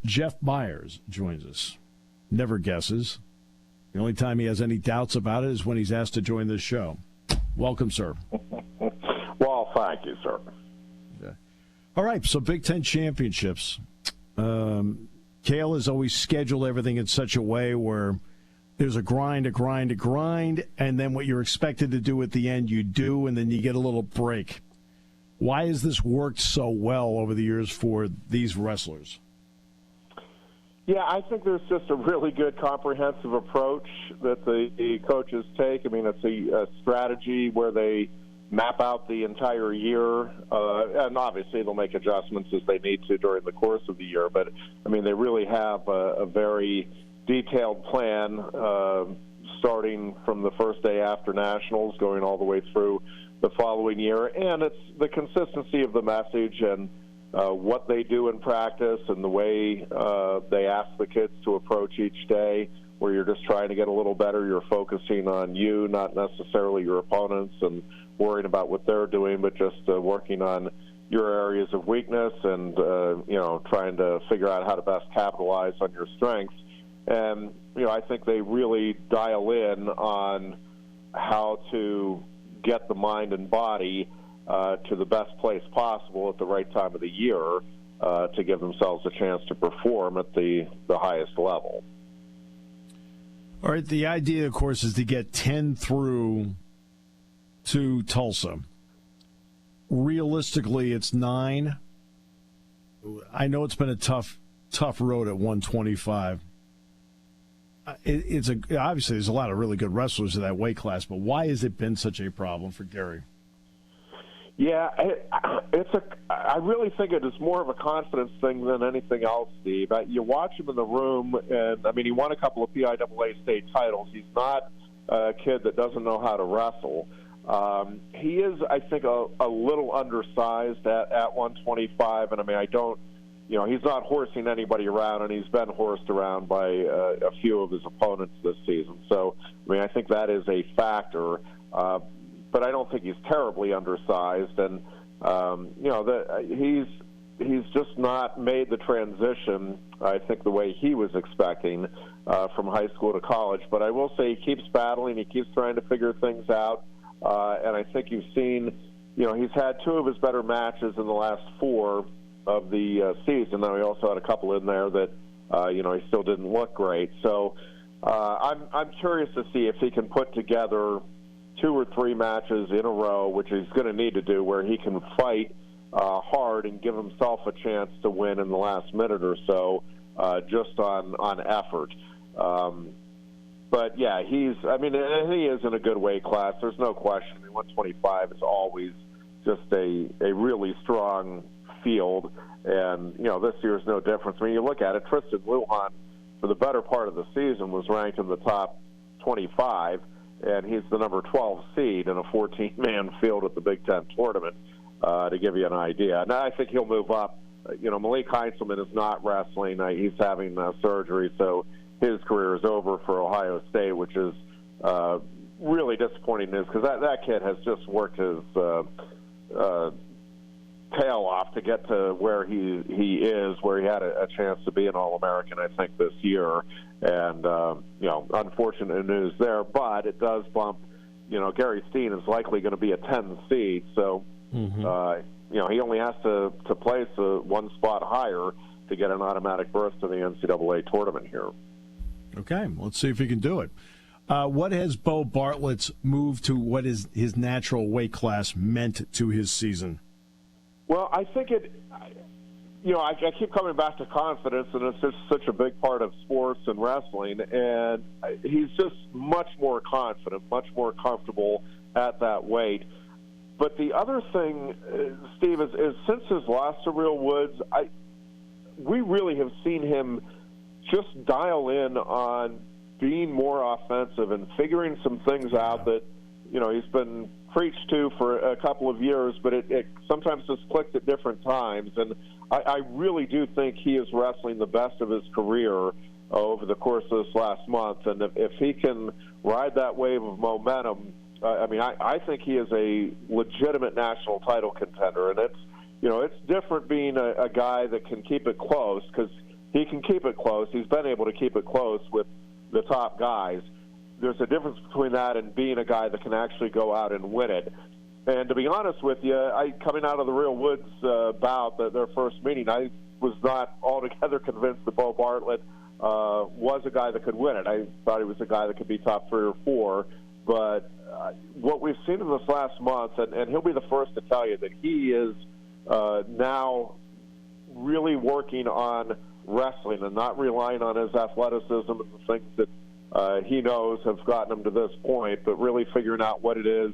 Jeff Byers joins us. Never guesses. The only time he has any doubts about it is when he's asked to join this show. Welcome, sir. Well, thank you, sir. Okay. All right, so Big Ten championships. Cale has always scheduled everything in such a way where there's a grind, and then what you're expected to do at the end, you do, and then you get a little break. Why has this worked so well over the years for these wrestlers? Yeah, I think there's just a really good comprehensive approach that the coaches take. I mean, it's a strategy where they map out the entire year, and obviously they'll make adjustments as they need to during the course of the year. But, I mean, they really have a very detailed plan starting from the first day after Nationals, going all the way through the following year. And it's the consistency of the message and what they do in practice and the way they ask the kids to approach each day, where you're just trying to get a little better. You're focusing on you, not necessarily your opponents, and worrying about what they're doing, but just working on your areas of weakness and, trying to figure out how to best capitalize on your strengths. And, I think they really dial in on how to get the mind and body to the best place possible at the right time of the year to give themselves a chance to perform at the highest level. All right, the idea, of course, is to get 10 through to Tulsa. Realistically, it's 9. I know it's been a tough road at 125. Obviously, there's a lot of really good wrestlers in that weight class, but why has it been such a problem for Gary? Yeah, I really think it is more of a confidence thing than anything else, Steve. You watch him in the room, and, I mean, he won a couple of PIAA state titles. He's not a kid that doesn't know how to wrestle. He is, I think, a little undersized at 125, and, I mean, he's not horsing anybody around, and he's been horsed around by a few of his opponents this season. So, I mean, I think that is a factor. But I don't think he's terribly undersized, and he's just not made the transition, I think, the way he was expecting from high school to college. But I will say he keeps battling, he keeps trying to figure things out, and I think you've seen, he's had 2 of his better matches in the last 4 of the season. Now he also had a couple in there that he still didn't look great. So I'm curious to see if he can put together 2 or 3 matches in a row, which he's going to need to do, where he can fight hard and give himself a chance to win in the last minute or so, just on effort. But yeah, he is in a good weight class. There's no question. I mean, 125 is always just a really strong field, and this year's no difference. I mean, you look at it, Tristan Lujan for the better part of the season was ranked in the top 25. And he's the number 12 seed in a 14-man field at the Big Ten tournament, to give you an idea. And I think he'll move up. Malik Heintzelman is not wrestling. He's having surgery, so his career is over for Ohio State, which is really disappointing news, because that kid has just worked his tail off to get to where he is, where he had a chance to be an All-American, I think, this year. And, unfortunate news there, but it does bump, Gary Steen is likely going to be a 10 seed, so, he only has to place 1 spot higher to get an automatic berth to the NCAA tournament here. Okay, let's see if he can do it. What has Beau Bartlett's move to what is his natural weight class meant to his season? Well, I think I keep coming back to confidence, and it's just such a big part of sports and wrestling, and he's just much more confident, much more comfortable at that weight. But the other thing, Steve, is since his loss to Real Woods, we really have seen him just dial in on being more offensive and figuring some things out that, he's been preached to for a couple of years, but it sometimes just clicks at different times. And I really do think he is wrestling the best of his career over the course of this last month. And if he can ride that wave of momentum, I think he is a legitimate national title contender. And it's different being a guy that can keep it close, because he can keep it close. He's been able to keep it close with the top guys. There's a difference between that and being a guy that can actually go out and win it. And to be honest with you, coming out of the Real Woods bout, their first meeting, I was not altogether convinced that Beau Bartlett was a guy that could win it. I thought he was a guy that could be top 3 or 4. But what we've seen in this last month, and he'll be the first to tell you that he is now really working on wrestling and not relying on his athleticism and the things that he knows have gotten him to this point, but really figuring out what it is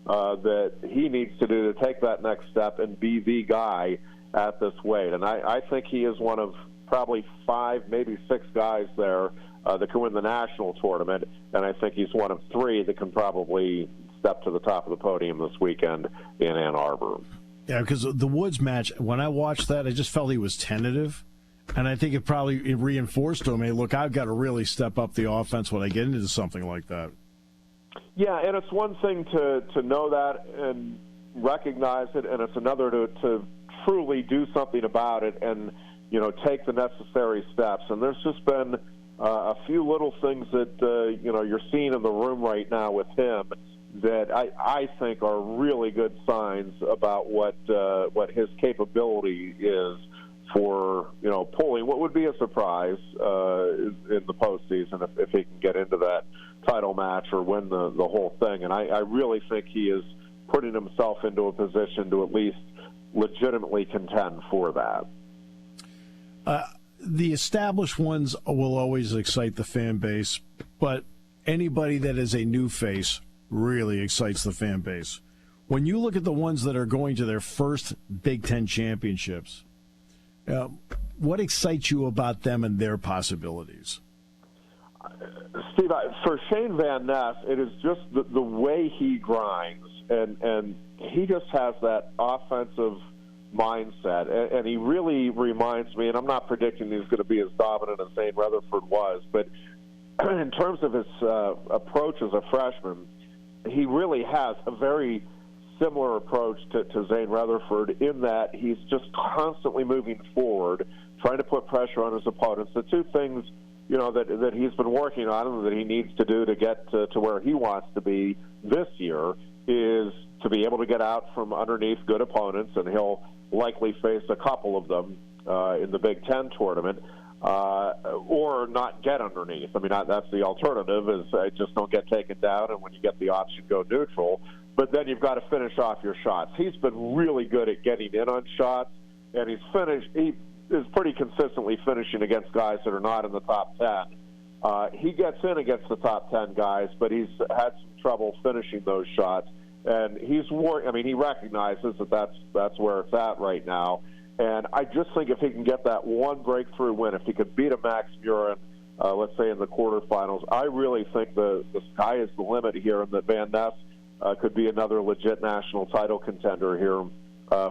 that he needs to do to take that next step and be the guy at this weight. And I think he is one of probably 5, maybe 6 guys there that can win the national tournament, and I think he's one of 3 that can probably step to the top of the podium this weekend in Ann Arbor. Yeah, because the Woods match, when I watched that, I just felt he was tentative, and I think it reinforced to him, hey, look, I've got to really step up the offense when I get into something like that. Yeah, and it's one thing to know that and recognize it, and it's another to truly do something about it and, take the necessary steps. And there's just been a few little things that, you're seeing in the room right now with him that I think are really good signs about what his capability is for, pulling what would be a surprise in the postseason if he can get into that title match or win the whole thing. And I really think he is putting himself into a position to at least legitimately contend for that. The established ones will always excite the fan base, but anybody that is a new face really excites the fan base. When you look at the ones that are going to their first Big Ten championships, what excites you about them and their possibilities? Steve, for Shane Van Ness, it is just the way he grinds, and he just has that offensive mindset, and he really reminds me, and I'm not predicting he's going to be as dominant as Zane Rutherford was, but in terms of his approach as a freshman, he really has a very similar approach to Zane Rutherford in that he's just constantly moving forward, trying to put pressure on his opponents. The two things that he's been working on and that he needs to do to get to where he wants to be this year is to be able to get out from underneath good opponents, and he'll likely face a couple of them in the Big Ten tournament, or not get underneath. I mean, that's the alternative, is just don't get taken down, and when you get the option, go neutral. But then you've got to finish off your shots. He's been really good at getting in on shots, and he is pretty consistently finishing against guys that are not in the top 10. He gets in against the top 10 guys, but he's had some trouble finishing those shots. And he recognizes that that's where it's at right now. And I just think if he can get that one breakthrough win, if he could beat a Max Murin, let's say in the quarterfinals, I really think the sky is the limit here, and that Van Ness could be another legit national title contender here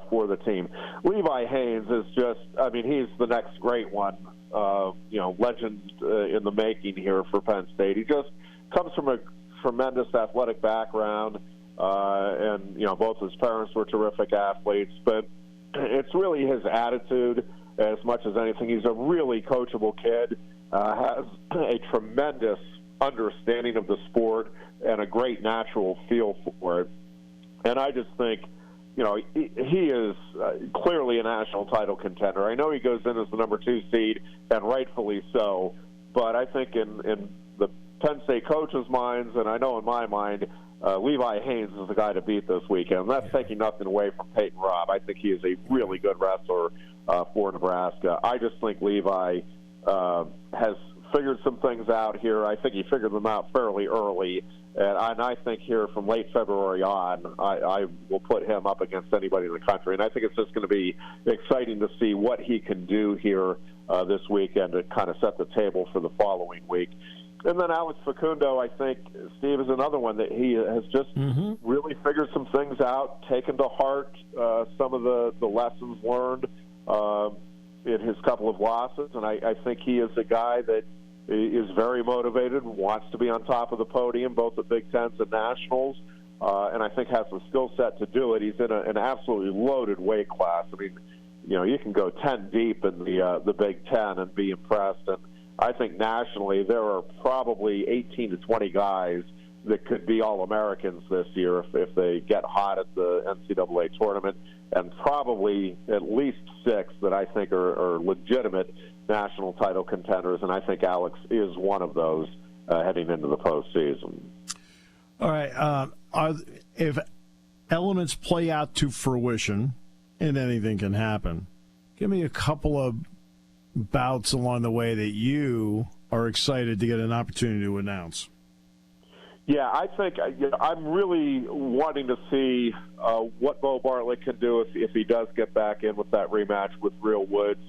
for the team. Levi Haynes is just, he's the next great one, legend in the making here for Penn State. He just comes from a tremendous athletic background, and both his parents were terrific athletes, but it's really his attitude as much as anything. He's a really coachable kid, has a tremendous understanding of the sport and a great natural feel for it. And I just think, he is clearly a national title contender. I know he goes in as the number 2 seed, and rightfully so, but I think in the Penn State coaches' minds, and I know in my mind, Levi Haynes is the guy to beat this weekend. And that's taking nothing away from Peyton Robb. I think he is a really good wrestler for Nebraska. I just think Levi has figured some things out here. I think he figured them out fairly early. And I think here from late February on, I will put him up against anybody in the country. And I think it's just going to be exciting to see what he can do here this weekend to kind of set the table for the following week. And then Alex Facundo, I think, Steve, is another one that he has just really figured some things out, taken to heart some of the lessons learned in his couple of losses. And I think he is a guy that is very motivated, wants to be on top of the podium, both at Big Tens and Nationals, and I think has the skill set to do it. He's in an absolutely loaded weight class. I mean, you can go 10 deep in the Big Ten and be impressed. And I think nationally there are probably 18 to 20 guys that could be All-Americans this year if they get hot at the NCAA tournament, and probably at least 6 that I think are legitimate national title contenders, and I think Alex is one of those heading into the postseason. All right. If elements play out to fruition, and anything can happen, give me a couple of bouts along the way that you are excited to get an opportunity to announce. Yeah, I think I'm really wanting to see what Beau Bartlett can do if he does get back in with that rematch with Real Woods.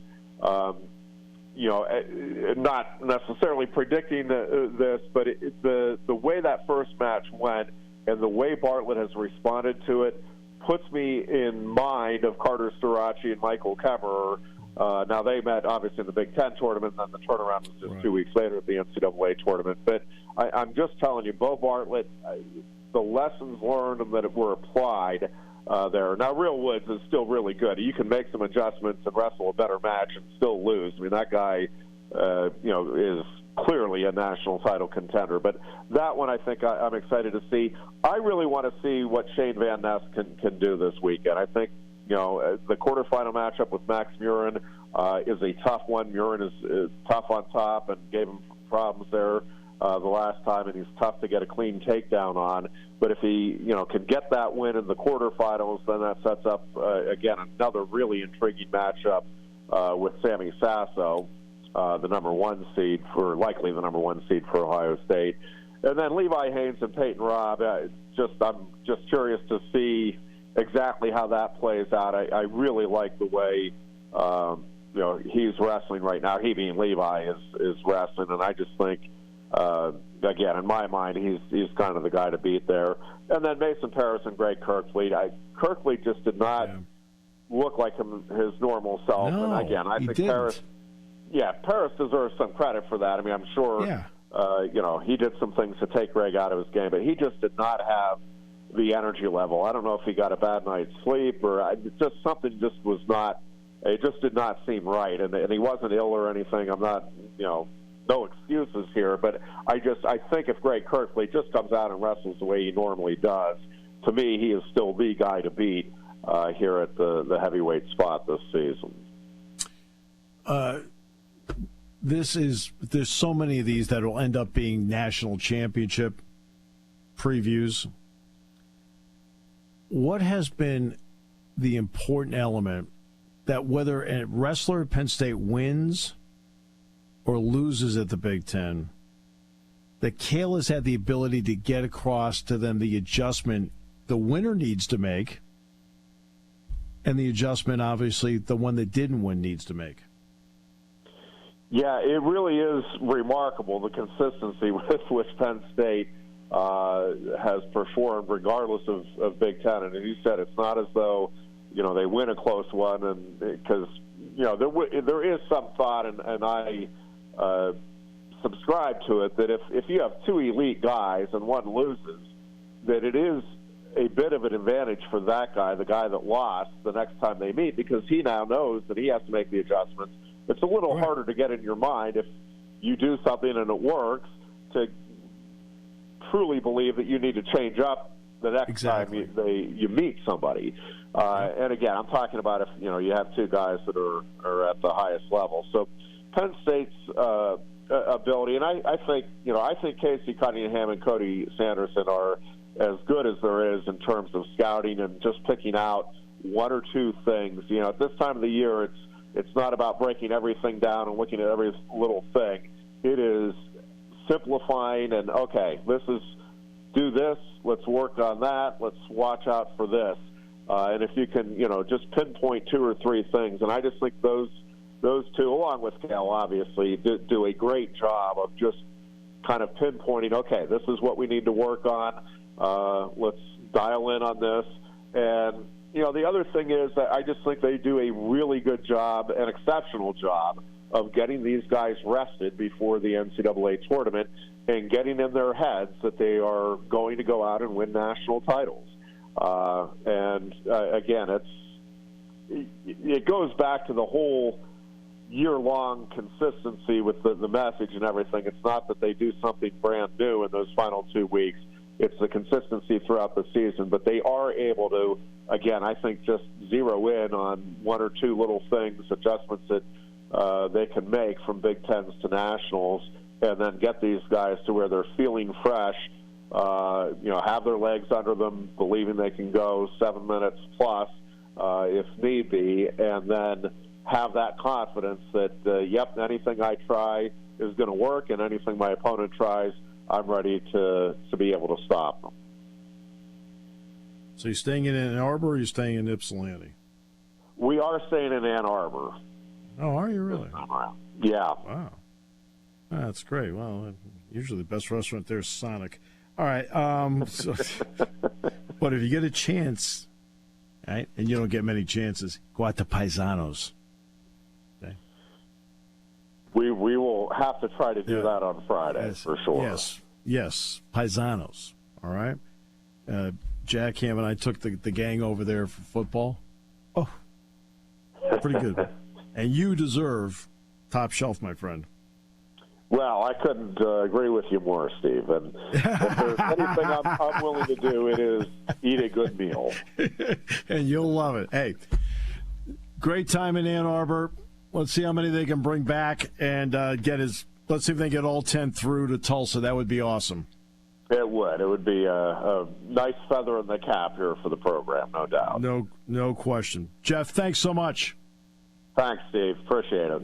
Not necessarily predicting this, but the way that first match went and the way Bartlett has responded to it puts me in mind of Carter Starachi and Michael Kemmerer. Now, they met, obviously, in the Big Ten tournament, and then the turnaround was just 2 weeks later at the NCAA tournament. But I'm just telling you, Beau Bartlett, the lessons learned and that were applied there. Now, Real Woods is still really good. You can make some adjustments and wrestle a better match and still lose. I mean, that guy, is clearly a national title contender. But that one, I think I'm excited to see. I really want to see what Shane Van Ness can do this weekend. I think, the quarterfinal matchup with Max Murin is a tough one. Murin is tough on top and gave him problems there the last time, and he's tough to get a clean takedown on. But if he, can get that win in the quarterfinals, then that sets up, again, another really intriguing matchup with Sammy Sasso, the number one seed likely the number one seed for Ohio State. And then Levi Haynes and Peyton Robb, I'm just curious to see exactly how that plays out. I really like the way he's wrestling right now. He being Levi is wrestling, and I just think again, in my mind, he's kind of the guy to beat there. And then Mason Paris and Greg Kirkfleet. Kirkfleet just did not look like his normal self. No, and again, I think didn't. Paris deserves some credit for that. I mean, I'm sure he did some things to take Greg out of his game, but he just did not have the energy level. I don't know if he got a bad night's sleep or just something just was not. It just did not seem right, and he wasn't ill or anything. I'm not, no excuses here, but I think if Greg Kirkfleet just comes out and wrestles the way he normally does, to me, he is still the guy to beat here at the heavyweight spot this season. There's so many of these that will end up being national championship previews. What has been the important element that whether a wrestler at Penn State wins or loses at the Big Ten, that Cale has had the ability to get across to them the adjustment the winner needs to make, and the adjustment, obviously, the one that didn't win needs to make? Yeah, it really is remarkable, the consistency with which Penn State has performed regardless of Big Ten. And as you said, it's not as though, they win a close one, and because, there is some thought, and I subscribe to it, that if you have two elite guys and one loses, that it is a bit of an advantage for that guy, the guy that lost, the next time they meet, because he now knows that he has to make the adjustments. It's a little harder to get in your mind if you do something and it works to truly believe that you need to change up the next time you meet somebody. And again, I'm talking about if you have two guys that are at the highest level. So Penn State's ability, and I think Casey Cunningham and Cody Sanderson are as good as there is in terms of scouting and just picking out one or two things. At this time of the year, it's not about breaking everything down and looking at every little thing. It is simplifying and, okay, do this, let's work on that, let's watch out for this. And if you can, just pinpoint two or three things. And I just think those two, along with Cal, obviously, do a great job of just kind of pinpointing, okay, this is what we need to work on. Let's dial in on this. And, the other thing is that I just think they do a really good job, an exceptional job, of getting these guys rested before the NCAA tournament and getting in their heads that they are going to go out and win national titles. Again, it goes back to the whole year-long consistency with the message and everything. It's not that they do something brand new in those final 2 weeks. It's the consistency throughout the season. But they are able to, again, I think just zero in on one or two little things, adjustments that they can make from Big Tens to Nationals, and then get these guys to where they're feeling fresh, have their legs under them, believing they can go 7 minutes plus if need be, and then have that confidence that, anything I try is going to work, and anything my opponent tries, I'm ready to be able to stop them. So you're staying in Ann Arbor, or you're staying in Ypsilanti? We are staying in Ann Arbor. Oh, are you really? Yeah. Wow. That's great. Well, usually the best restaurant there is Sonic. All right. But if you get a chance, right, and you don't get many chances, go out to Paisanos. Okay. We will have to try to do that on Friday, for sure. Yes. Paisanos. All right. Jack Ham and I took the gang over there for football. Oh, pretty good. And you deserve top shelf, my friend. Well, I couldn't agree with you more, Steve. And if there's anything I'm willing to do, it is eat a good meal. And you'll love it. Hey, great time in Ann Arbor. Let's see how many they can bring back and let's see if they get all 10 through to Tulsa. That would be awesome. It would. It would be a nice feather in the cap here for the program, no doubt. No question. Jeff, thanks so much. Thanks, Steve. Appreciate it.